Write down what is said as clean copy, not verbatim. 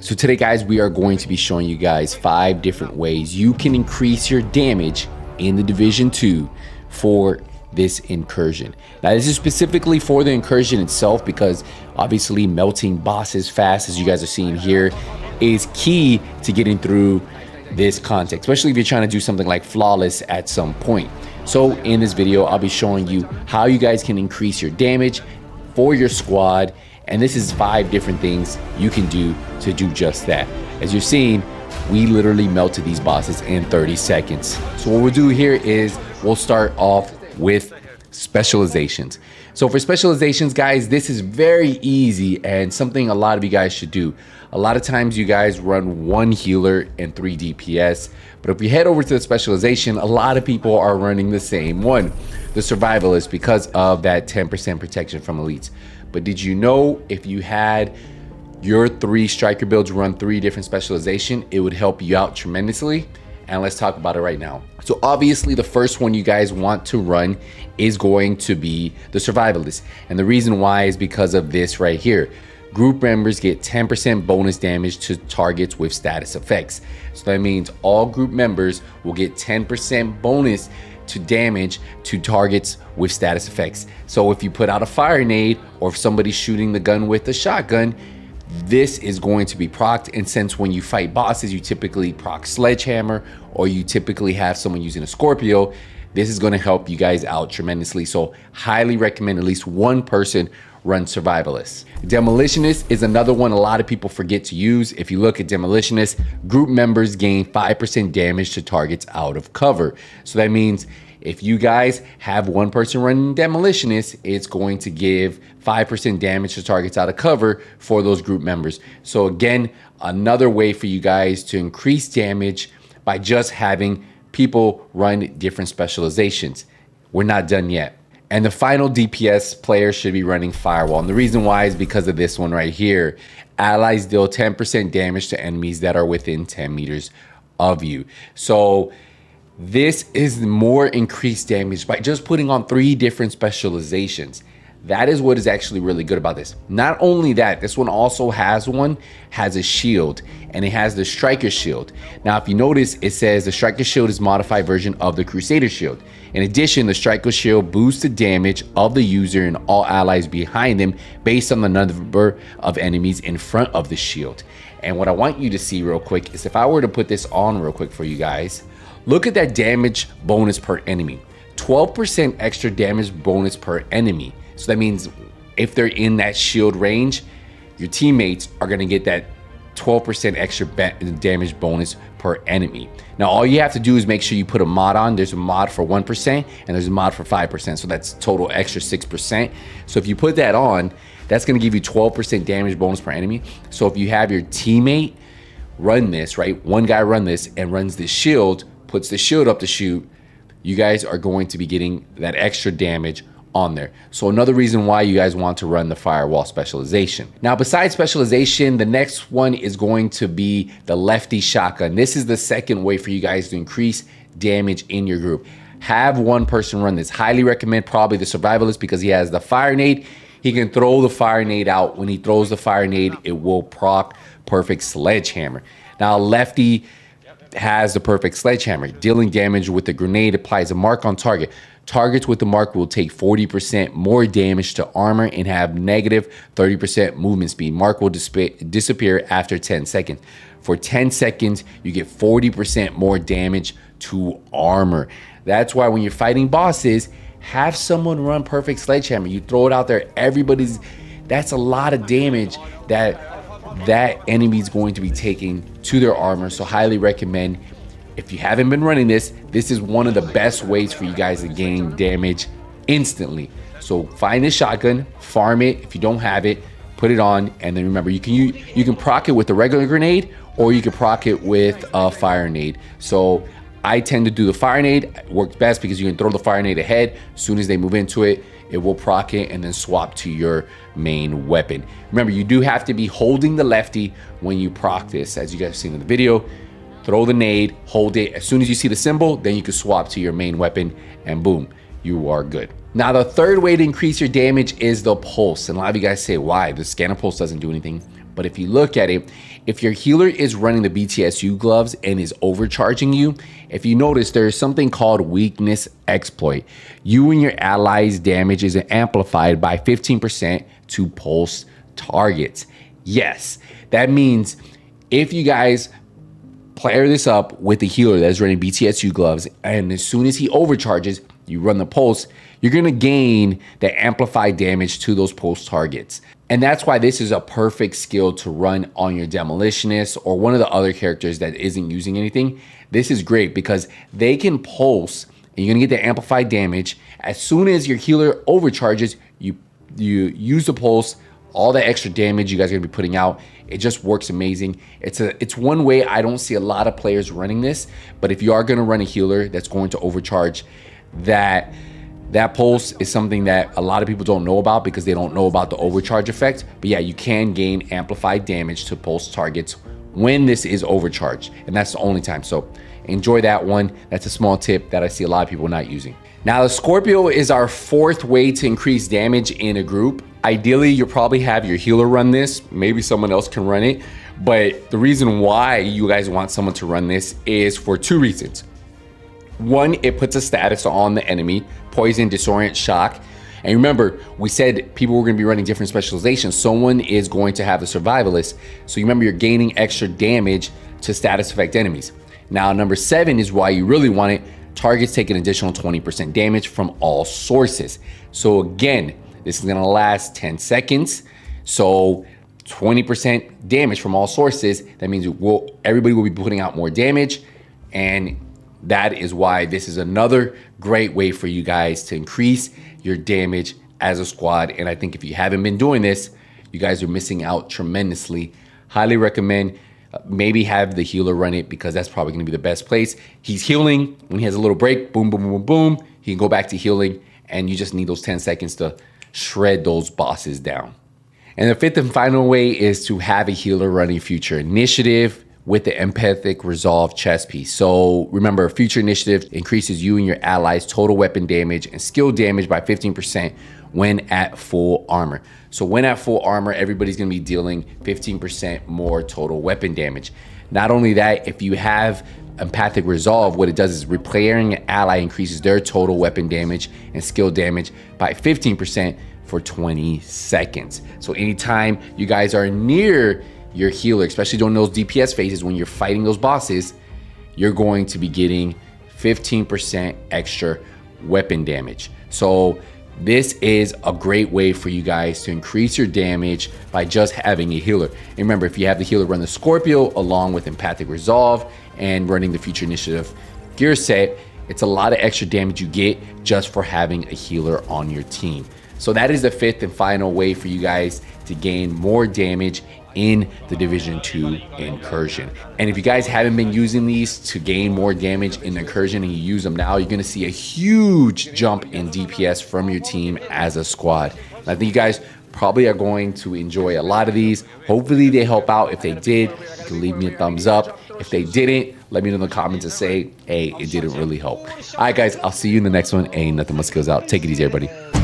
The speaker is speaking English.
So today, guys, we are going to be showing you guys 5 different ways you can increase your damage in the Division 2 for this incursion. Now, this is specifically for the incursion itself because obviously melting bosses fast, as you guys are seeing here, is key to getting through this context, especially if you're trying to do something like flawless at some point. So in this video, I'll be showing you how you guys can increase your damage for your squad. And this is 5 different things you can do to do just that. As you're seeing, we literally melted these bosses in 30 seconds. So what we'll do here is we'll start off with specializations. So for specializations, guys, this is very easy and something a lot of you guys should do. A lot of times you guys run 1 healer and 3 DPS, but if you head over to the specialization, a lot of people are running the same one, the survivalist, because of that 10% protection from elites. But did you know if you had your 3 striker builds run 3 different specialization, it would help you out tremendously? And let's talk about it right now. So obviously the first one you guys want to run is going to be the survivalist. And the reason why is because of this right here. Group members get 10% bonus damage to targets with status effects. So that means all group members will get 10% bonus to damage to targets with status effects. So if you put out a fire nade or if somebody's shooting the gun with a shotgun, this is going to be procced. And since when you fight bosses, you typically proc sledgehammer or you typically have someone using a Scorpio, this is going to help you guys out tremendously. So highly recommend at least one person run survivalist. Demolitionist is another one a lot of people forget to use. If you look at demolitionist, group members gain 5% damage to targets out of cover. So that means if you guys have one person running demolitionist, it's going to give 5% damage to targets out of cover for those group members. So again, another way for you guys to increase damage by just having people run different specializations. We're not done yet. And the final DPS player should be running Firewall. And the reason why is because of this one right here. Allies deal 10% damage to enemies that are within 10 meters of you. So this is more increased damage by just putting on 3 different specializations. That is what is actually really good about this. Not only that, this one also has a shield, and it has the Striker Shield. Now, if you notice, it says the Striker Shield is a modified version of the Crusader Shield. In addition, the Striker Shield boosts the damage of the user and all allies behind them based on the number of enemies in front of the shield. And what I want you to see real quick is if I were to put this on real quick for you guys, look at that damage bonus per enemy. 12% extra damage bonus per enemy. So that means if they're in that shield range, your teammates are going to get that 12% extra damage bonus per enemy. Now, all you have to do is make sure you put a mod on. There's a mod for 1% and there's a mod for 5%. So that's total extra 6%. So if you put that on, that's going to give you 12% damage bonus per enemy. So if you have your teammate run this, right? One guy run this and runs this shield, puts the shield up to shoot, you guys are going to be getting that extra damage on there. So another reason why you guys want to run the Firewall specialization. Now, besides specialization, the next one is going to be the Lefty shotgun. This is the second way for you guys to increase damage in your group. Have one person run this. Highly recommend probably the survivalist because he has the fire nade. He can throw the fire nade out. When he throws the fire nade, it will proc perfect sledgehammer. Now, Lefty has the perfect sledgehammer. Dealing damage with the grenade applies a mark on target. Targets with the mark will take 40% more damage to armor and have negative 30% movement speed. Mark will disappear after 10 seconds. For 10 seconds, you get 40% more damage to armor. That's why when you're fighting bosses, have someone run perfect sledgehammer. You throw it out there, that's a lot of damage that enemy is going to be taking to their armor. So highly recommend. If you haven't been running this is one of the best ways for you guys to gain damage instantly. So find this shotgun, farm it. If you don't have it, put it on, and then remember you can proc it with a regular grenade or you can proc it with a fire nade. So I tend to do the fire nade. It works best because you can throw the fire nade ahead. As soon as they move into it, it will proc it and then swap to your main weapon. Remember, you do have to be holding the Lefty when you proc this, as you guys have seen in the video. Throw the nade, hold it. As soon as you see the symbol, then you can swap to your main weapon and boom, you are good. Now, the third way to increase your damage is the pulse. And a lot of you guys say, why? The scanner pulse doesn't do anything. But if you look at it, if your healer is running the BTSU gloves and is overcharging you, if you notice, there's something called weakness exploit. You and your allies' damage is amplified by 15% to pulse targets. Yes, that means if you guys pair this up with the healer that's running BTSU gloves, and as soon as he overcharges, you run the pulse, you're gonna gain the amplified damage to those pulse targets. And that's why this is a perfect skill to run on your demolitionist or one of the other characters that isn't using anything. This is great because they can pulse and you're gonna get the amplified damage. As soon as your healer overcharges, you use the pulse, all the extra damage you guys are gonna be putting out. It just works amazing. It's one way. I don't see a lot of players running this, but if you are gonna run a healer that's going to overcharge, that pulse is something that a lot of people don't know about because they don't know about the overcharge effect. But yeah, you can gain amplified damage to pulse targets when this is overcharged, and that's the only time. So enjoy that one. That's a small tip that I see a lot of people not using. Now, the Scorpio is our fourth way to increase damage in a group. Ideally, you'll probably have your healer run this. Maybe someone else can run it. But the reason why you guys want someone to run this is for two reasons. One, it puts a status on the enemy: poison, disorient, shock. And remember, we said people were going to be running different specializations. Someone is going to have the survivalist. So you remember, you're gaining extra damage to status effect enemies. Now, number 7 is why you really want it. Targets take an additional 20% damage from all sources. So again, this is going to last 10 seconds. So 20% damage from all sources. That means everybody will be putting out more damage. And that is why this is another great way for you guys to increase your damage as a squad. And I think if you haven't been doing this, you guys are missing out tremendously. Highly recommend maybe have the healer run it because that's probably going to be the best place. He's healing. When he has a little break, boom, boom, boom, boom, he can go back to healing. And you just need those 10 seconds to shred those bosses down. And the 5th and final way is to have a healer running future initiative with the empathic resolve chest piece. So remember, future initiative increases you and your allies' total weapon damage and skill damage by 15% when at full armor. So when at full armor, everybody's gonna be dealing 15% more total weapon damage. Not only that, if you have empathic resolve, what it does is repairing an ally increases their total weapon damage and skill damage by 15% for 20 seconds. So anytime you guys are near your healer, especially during those DPS phases when you're fighting those bosses, you're going to be getting 15% extra weapon damage. So this is a great way for you guys to increase your damage by just having a healer. And remember, if you have the healer run the Scorpio along with empathic resolve and running the future initiative gear set, it's a lot of extra damage you get just for having a healer on your team. So that is the 5th and final way for you guys to gain more damage in the Division 2 Incursion. And if you guys haven't been using these to gain more damage in the Incursion and you use them now, you're gonna see a huge jump in DPS from your team as a squad. And I think you guys probably are going to enjoy a lot of these. Hopefully they help out. If they did, you can leave me a thumbs up. If they didn't, let me know in the comments and say, hey, it didn't really help. All right, guys, I'll see you in the next one. Ain't nothing but skills out. Take it easy, everybody.